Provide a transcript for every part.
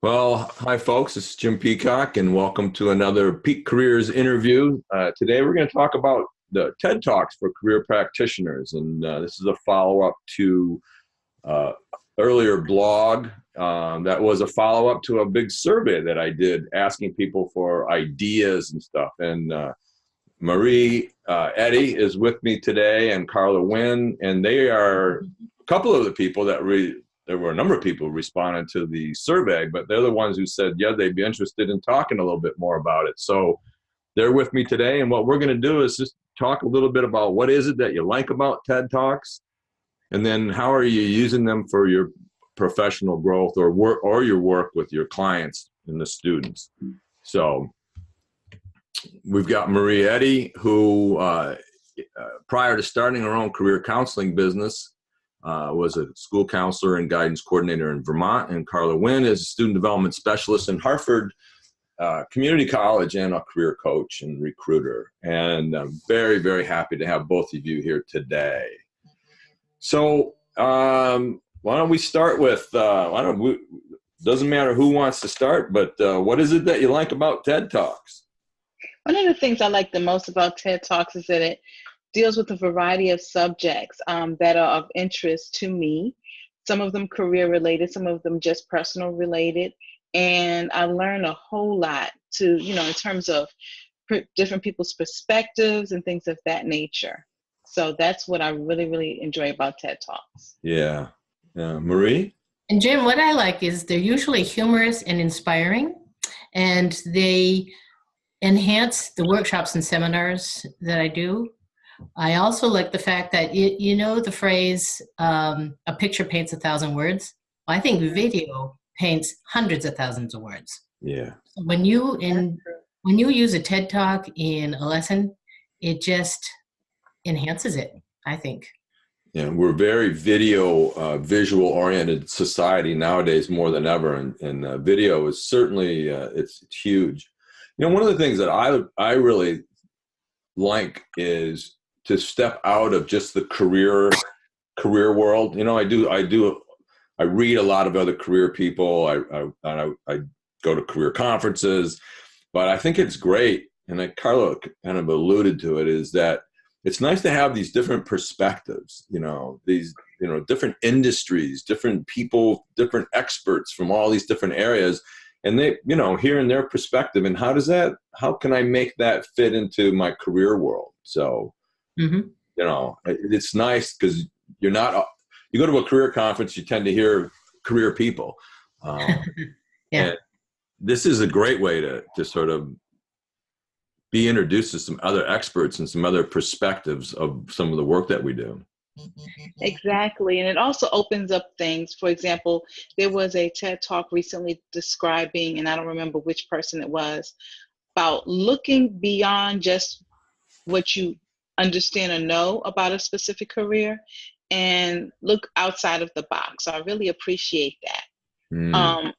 Well, hi folks, this is Jim Peacock and welcome to another Peak Careers interview. Today we're going to talk about the TED Talks for career practitioners, and this is a follow-up to earlier blog that was a follow-up to a big survey that I did asking people for ideas and stuff. And Marie Eddy is with me today, and Karla Wynn, and they are a couple of the people that there were a number of people who responded to the survey, but they're the ones who said, yeah, they'd be interested in talking a little bit more about it. So they're with me today, and what we're going to do is just talk a little bit about what is it that you like about TED Talks, and then how are you using them for your professional growth or work or your work with your clients and the students. So we've got Marie Eddy, who prior to starting her own career counseling business, was a school counselor and guidance coordinator in Vermont, and Karla Wynn is a student development specialist in Harford Community College and a career coach and recruiter. And I'm very, very happy to have both of you here today. So why don't we start with, doesn't matter who wants to start, but what is it that you like about TED Talks? One of the things I like the most about TED Talks is that it deals with a variety of subjects that are of interest to me. Some of them career related, some of them just personal related. And I learn a whole lot in terms of different people's perspectives and things of that nature. So that's what I really, really enjoy about TED Talks. Yeah. Marie? And Jim, what I like is they're usually humorous and inspiring, and they enhance the workshops and seminars that I do. I also like the fact that, you know the phrase, a picture paints 1,000 words. Well, I think video paints hundreds of thousands of words. Yeah. When you use a TED Talk in a lesson, it just enhances it, I think. Yeah, we're very visual oriented society nowadays more than ever, and video is certainly it's huge. You know, one of the things that I really like is to step out of just the career world. You know, I read a lot of other career people. I go to career conferences, but I think it's great, and Karla kind of alluded to it, is that it's nice to have these different perspectives, different industries, different people, different experts from all these different areas. And they, hearing their perspective and how can I make that fit into my career world? So, it's nice because you go to a career conference, you tend to hear career people. Yeah. And this is a great way to sort of be introduced to some other experts and some other perspectives of some of the work that we do. Exactly. And it also opens up things. For example, there was a TED Talk recently describing, and I don't remember which person it was, about looking beyond just what you understand or know about a specific career and look outside of the box. So I really appreciate that.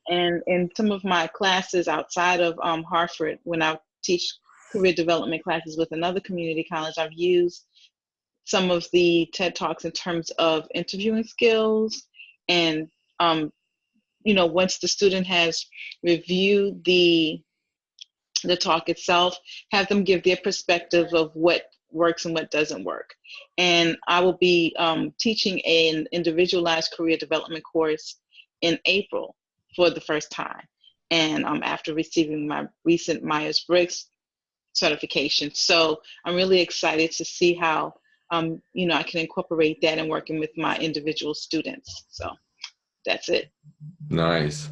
And in some of my classes outside of Harford, when I teach career development classes with another community college, I've used some of the TED Talks in terms of interviewing skills. And, once the student has reviewed the talk itself, have them give their perspective of what works and what doesn't work. And I will be teaching an individualized career development course in April for the first time. And after receiving my recent Myers-Briggs certification. So I'm really excited to see how, I can incorporate that in working with my individual students. So that's it. Nice.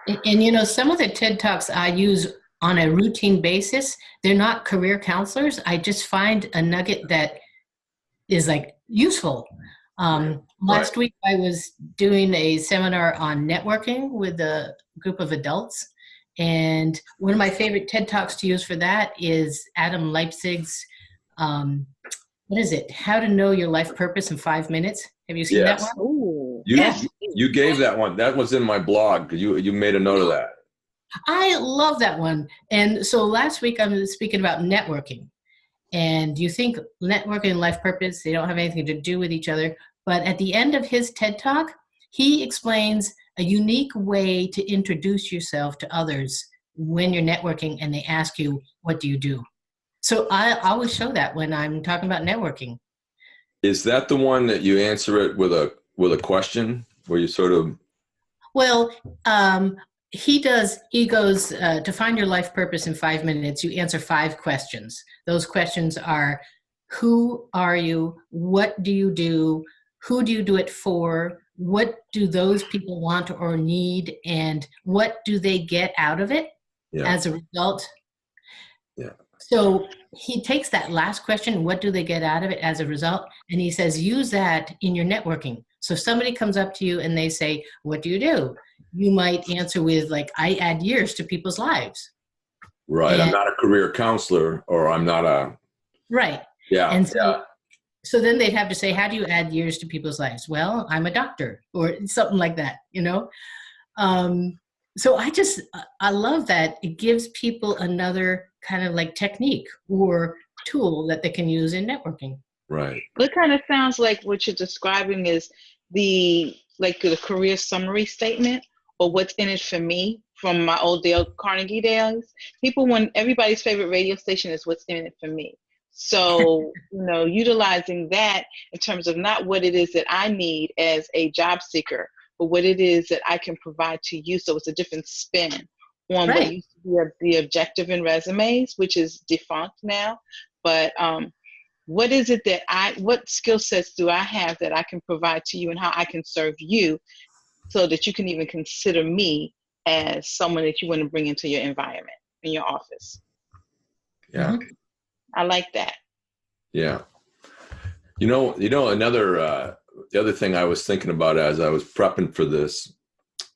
And some of the TED Talks I use on a routine basis, they're not career counselors. I just find a nugget that is useful. Last week I was doing a seminar on networking with a group of adults. And one of my favorite TED Talks to use for that is Adam Leipzig's, what is it? How to Know Your Life Purpose in 5 Minutes. Have you seen that one? Ooh. You gave that one. That was in my blog. You made a note of that. I love that one. And so last week I was speaking about networking. And you think networking and life purpose, they don't have anything to do with each other. But at the end of his TED Talk, he explains a unique way to introduce yourself to others when you're networking and they ask you, what do you do? So I always show that when I'm talking about networking. Is that the one that you answer it with a question where you sort of? Well, he goes, to find your life purpose in 5 minutes, you answer 5 questions. Those questions are, who are you? What do you do? Who do you do it for? What do those people want or need? And what do they get out of it as a result? Yeah. So he takes that last question, what do they get out of it as a result? And he says, use that in your networking. So if somebody comes up to you and they say, what do you do? You might answer with, like, I add years to people's lives. Right. I'm not a career counselor, or I'm not a. Right. Yeah. And so then they'd have to say, how do you add years to people's lives? Well, I'm a doctor, or something like that, you know? So I love that. It gives people another kind of like technique or tool that they can use in networking. Right. It kind of sounds like what you're describing is the career summary statement, or what's in it for me, from my old Dale Carnegie days. When everybody's favorite radio station is what's in it for me. So, utilizing that in terms of not what it is that I need as a job seeker, but what it is that I can provide to you. So it's a different spin on what used to be the objective in resumes, which is defunct now. But what is it that what skill sets do I have that I can provide to you, and how I can serve you so that you can even consider me as someone that you want to bring into your environment, in your office. Yeah. Mm-hmm. I like that. Yeah. Another, the other thing I was thinking about as I was prepping for this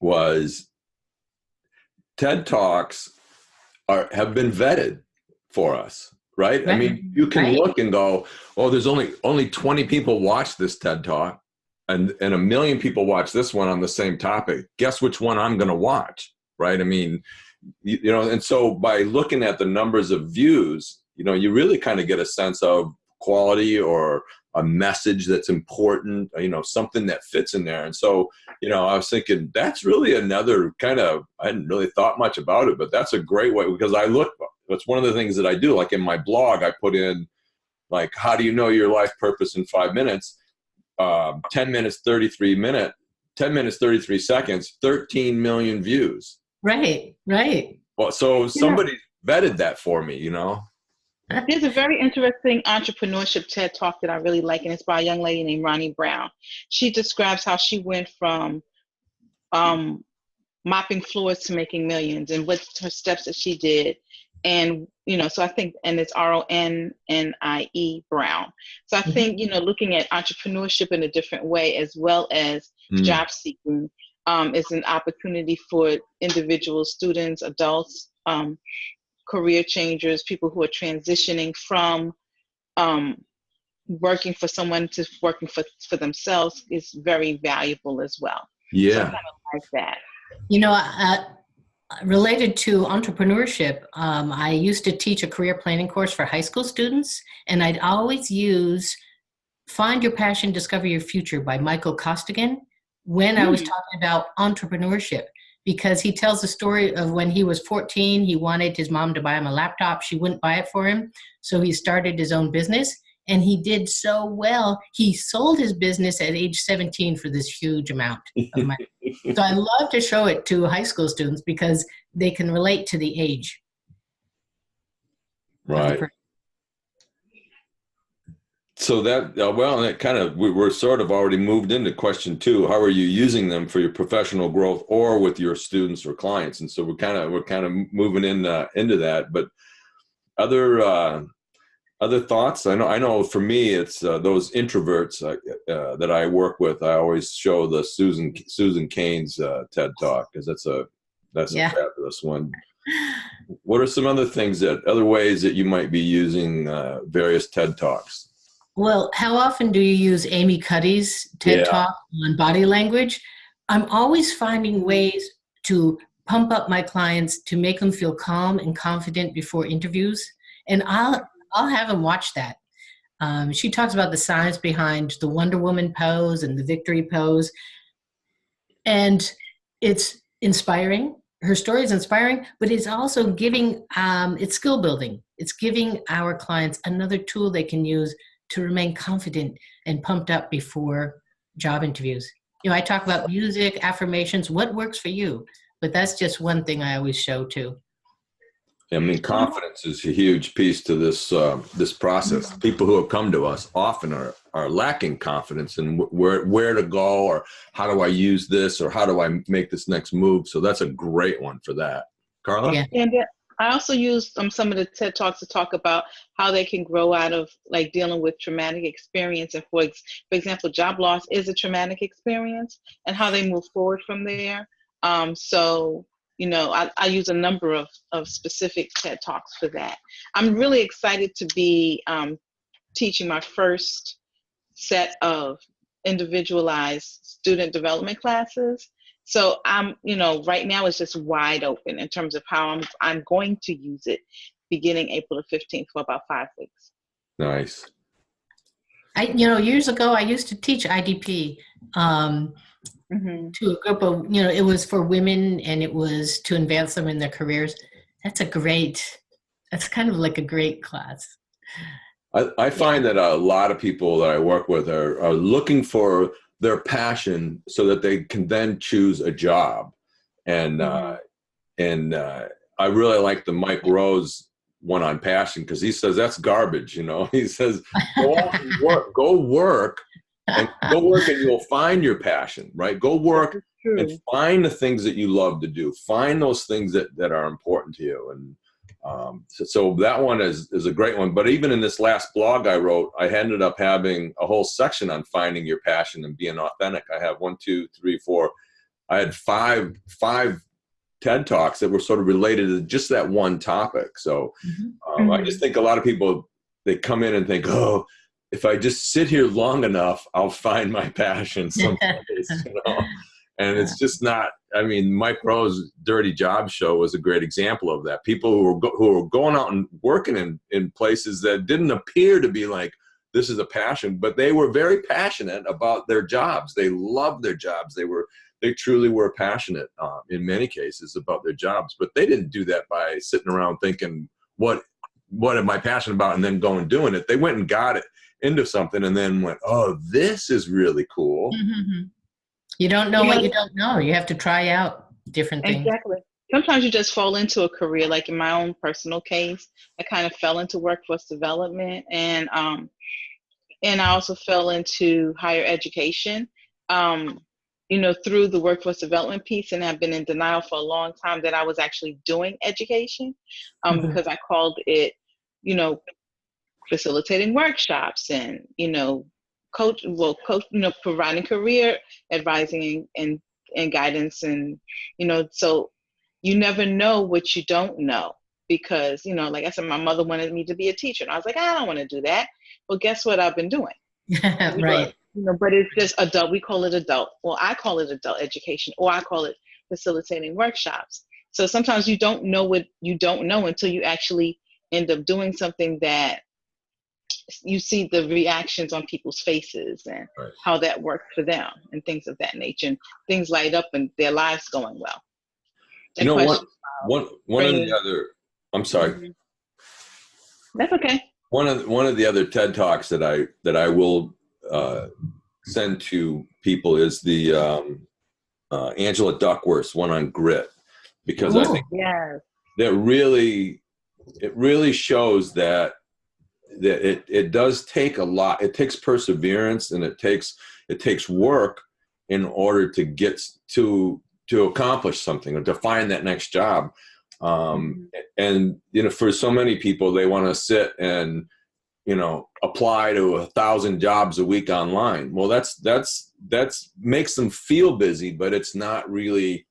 was TED Talks have been vetted for us, right? I mean, you can look and go, oh, there's only 20 people watch this TED Talk, and 1 million people watch this one on the same topic. Guess which one I'm going to watch, right? I mean, and so by looking at the numbers of views, you really kind of get a sense of quality, or a message that's important, something that fits in there. And so, I was thinking that's really another kind of, I hadn't really thought much about it, but that's a great way, because that's one of the things that I do. Like in my blog, I put in, like, how do you know your life purpose in 5 minutes? 10 minutes, 33 seconds, 13 million views. Right. Well, so somebody vetted that for me, There's a very interesting entrepreneurship TED Talk that I really like, and it's by a young lady named Ronnie Brown. She describes how she went from mopping floors to making millions, and what her steps that she did. And, so I think, and it's RONNIE Brown. So I think, looking at entrepreneurship in a different way, as well as job seeking, is an opportunity for individuals, students, adults, career changers, people who are transitioning from working for someone to working for themselves, is very valuable as well. Yeah. So I kind of like that. Related to entrepreneurship, I used to teach a career planning course for high school students, and I'd always use Find Your Passion, Discover Your Future by Michael Costigan when I was talking about entrepreneurship, because he tells the story of when he was 14, he wanted his mom to buy him a laptop. She wouldn't buy it for him, so he started his own business, and he did so well. He sold his business at age 17 for this huge amount of money. So I love to show it to high school students because they can relate to the age. Right. So that kind of, we're sort of already moved into question 2. How are you using them for your professional growth or with your students or clients? And so we're kind of moving into that. But other thoughts? I know for me, it's those introverts that I work with. I always show the Susan Cain's TED Talk, because that's a fabulous one. What are some other ways that you might be using various TED Talks? Well, how often do you use Amy Cuddy's TED Talk on body language? I'm always finding ways to pump up my clients to make them feel calm and confident before interviews. And I'll have them watch that. She talks about the science behind the Wonder Woman pose and the victory pose. And it's inspiring. Her story is inspiring, but it's also giving, it's skill building. It's giving our clients another tool they can use to remain confident and pumped up before job interviews. You know, I talk about music, affirmations, what works for you, but that's just one thing I always show too. I mean, confidence is a huge piece to this this process. People who have come to us often are lacking confidence in where to go, or how do I use this, or how do I make this next move. So that's a great one for that. Karla? Yeah. And I also used some of the TED Talks to talk about how they can grow out of like dealing with traumatic experience. And for example, job loss is a traumatic experience, and how they move forward from there. So, you know, I use a number of specific TED Talks for that. I'm really excited to be teaching my first set of individualized student development classes. So I'm, you know, right now it's just wide open in terms of how I'm going to use it beginning April the 15th for about 5 weeks. Nice. You know, years ago, I used to teach IDP to a group of, you know, it was for women and it was to advance them in their careers. That's kind of like a great class. I find that a lot of people that I work with are looking for their passion so that they can then choose a job. And I really like the Mike Rose one on passion, because he says that's garbage. You know, he says, go work and you'll find your passion, right? Go work and find the things that you love to do. Find those things that are important to you. And so that one is a great one. But even in this last blog I wrote, I ended up having a whole section on finding your passion and being authentic. I have 1, 2, 3, 4. I had five TED Talks that were sort of related to just that one topic. So I just think a lot of people, they come in and think, oh, if I just sit here long enough, I'll find my passion someplace, you know? And it's just not. I mean, Mike Rowe's Dirty Job Show was a great example of that. People who were going out and working in places that didn't appear to be like, this is a passion, but they were very passionate about their jobs. They loved their jobs. They truly were passionate in many cases about their jobs, but they didn't do that by sitting around thinking, what am I passionate about, and then going and doing it. They went and got it into something and then went, oh, this is really cool. You don't know what you don't know. You have to try out different things. Exactly. Sometimes you just fall into a career. Like in my own personal case, I kind of fell into workforce development, and I also fell into higher education, you know, through the workforce development piece, and I've been in denial for a long time that I was actually doing education, because I called it, you know, facilitating workshops and, you know, coach, you know, providing career advising and guidance. And, you know, so you never know what you don't know, because, you know, like I said, my mother wanted me to be a teacher, and I was like, I don't want to do that. Well, guess what I've been doing? Right. You know, but it's just adult. We call it adult. Well, I call it adult education, or I call it facilitating workshops. So sometimes you don't know what you don't know until you actually end up doing something that you see the reactions on people's faces and how that worked for them and things of that nature, and things light up and their lives going well. You know, one of the other, I'm sorry. That's okay. One of the other TED Talks that I will send to people is the Angela Duckworth's one on grit, because I think that it really shows that it does take a lot. It takes perseverance, and it takes work in order to get to accomplish something or to find that next job. And, you know, for so many people, they want to sit and, you know, apply to 1,000 jobs a week online. Well, that's makes them feel busy, but it's not really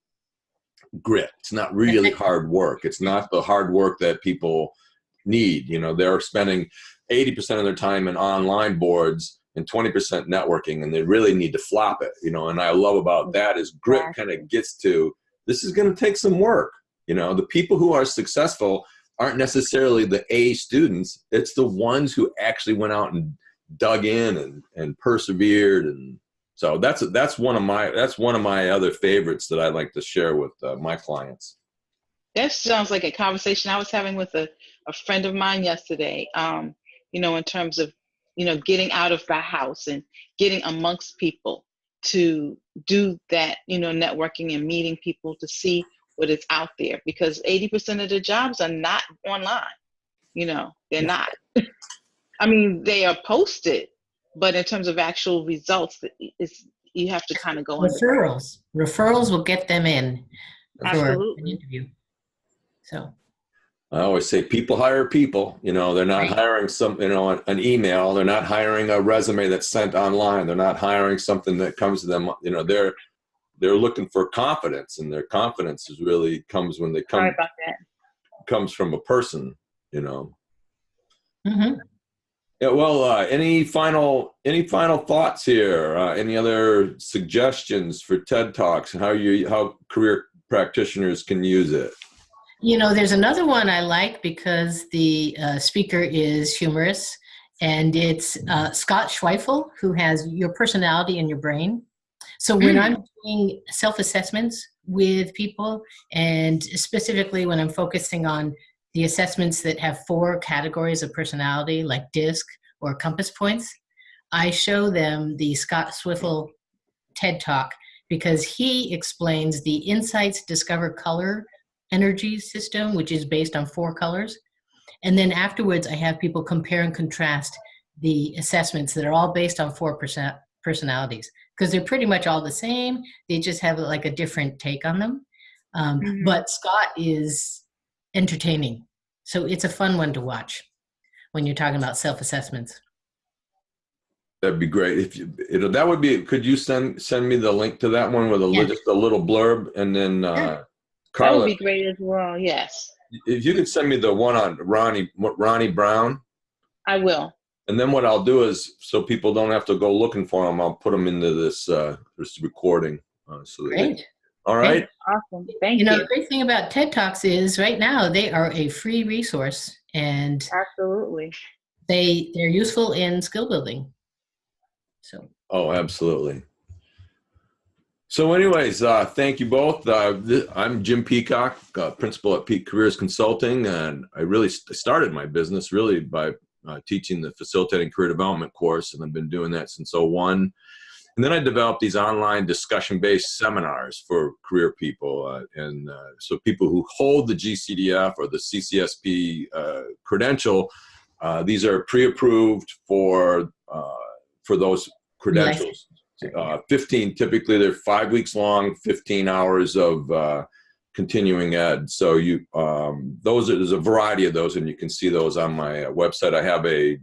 grit. It's not really hard work. It's not the hard work that people need. You know, they're spending 80% of their time in online boards and 20% networking, and they really need to flop it, you know. And I love about that is grit kind of gets to, this is going to take some work. You know, the people who are successful aren't necessarily the A students. It's the ones who actually went out and dug in and persevered. And So that's one of my other favorites that I like to share with my clients. That sounds like a conversation I was having with a friend of mine yesterday, in terms of, getting out of the house and getting amongst people to do that, networking and meeting people to see what is out there, because 80% of the jobs are not online. They're not. I mean, they are posted, but in terms of actual results, you have to kind of go on. Referrals will get them in for Absolutely. an interview. So I always say people hire people. They're not Right. hiring an email. They're not hiring a resume that's sent online. They're not hiring something that comes to them. They're looking for confidence, and their confidence comes when they come. Sorry about that. Comes from a person. mm-hmm. Yeah. Well, any final thoughts here? Any other suggestions for TED Talks and how career practitioners can use it? There's another one I like because the speaker is humorous, and it's Scott Schweifel, who has Your Personality in Your Brain. So when I'm doing self-assessments with people, and specifically when I'm focusing on the assessments that have 4 categories of personality, like DISC or compass points, I show them the Scott Schweifel TED Talk, because he explains the Insights Discover Color energy system, which is based on 4 colors. And then afterwards, I have people compare and contrast the assessments that are all based on 4% personalities, because they're pretty much all the same. They just have like a different take on them. But Scott is entertaining. So it's a fun one to watch when you're talking about self-assessments. That'd be great. That would be. Could you send me the link to that one with just a little blurb, and then Karla, that would be great as well. Yes. If you could send me the one on Ronnie Brown. I will. And then what I'll do is, so people don't have to go looking for them, I'll put them into this recording. Great. All right. Awesome. Thank you. The great thing about TED Talks is right now they are a free resource, and absolutely they're useful in skill building. So. Oh, absolutely. So anyways, thank you both. I'm Jim Peacock, principal at Peak Careers Consulting, and I really started my business by teaching the Facilitating Career Development course, and I've been doing that since 2001. And then I developed these online discussion-based seminars for career people, so people who hold the GCDF or the CCSP credential, these are pre-approved for those credentials. 15, typically they're 5 weeks long, 15 hours of continuing ed. So there's a variety of those, and you can see those on my website. I have a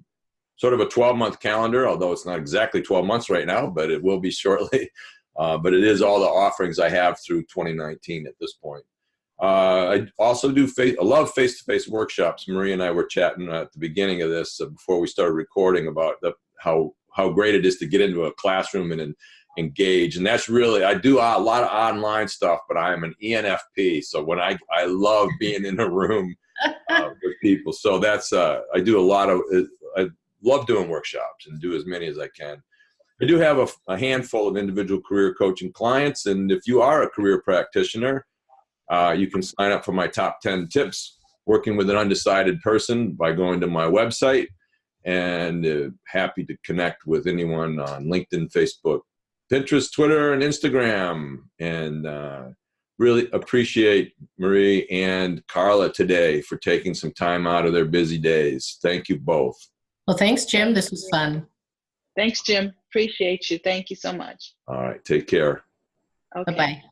sort of a 12-month calendar, although it's not exactly 12 months right now, but it will be shortly. But it is all the offerings I have through 2019 at this point. I also I love face-to-face workshops. Marie and I were chatting at the beginning of this before we started recording about how great it is to get into a classroom and engage. And that's really, I do a lot of online stuff, but I am an ENFP. So when I love being in a room with people. So that's, I love doing workshops and do as many as I can. I do have a handful of individual career coaching clients. And if you are a career practitioner, you can sign up for my top 10 tips working with an undecided person by going to my website. And happy to connect with anyone on LinkedIn, Facebook, Pinterest, Twitter, and Instagram. And really appreciate Marie and Karla today for taking some time out of their busy days. Thank you both. Well, thanks, Jim. This was fun. Thanks, Jim. Appreciate you. Thank you so much. All right. Take care. Okay. Bye-bye.